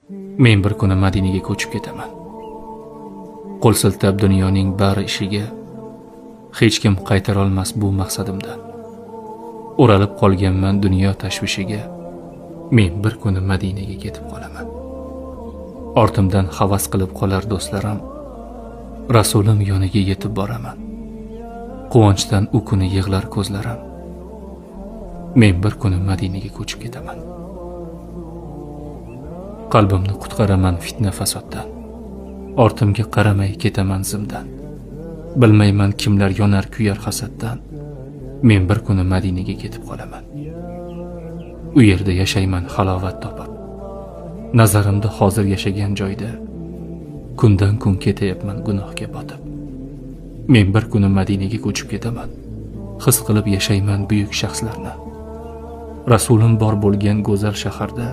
Men bir kuni Madinaga ko'chib ketaman. Qo'l siltab dunyoning bari ishiga hech kim qaytara olmas bu maqsadimdan. O'ralib qolganman dunyo tashvishiga. Men bir kuni Madinaga ketib qolaman. Ortimdan havas qilib qolar do'stlarim. Rasulim yoniga yetib boraman. Quvonchdan u kuni yig'lar ko'zlarim. Men bir kuni Madinaga ko'chib ketaman. Qalbimni qutqaraman fitna fasoddan. Ortimga qaramay ketaman zimdan. Bilmayman kimlar yonar kuyar hasaddan. Men bir kuni Madinaga ketib qolaman. U yerda yashayman halovat topib. Nazarimda hozir yashagan joyda kundan kun ketayapman gunohga botib. Men bir kuni Madinaga ko'chib ketaman. His qilib yashayman buyuk shaxslarni. Rasulim bor bo'lgan go'zal shaharda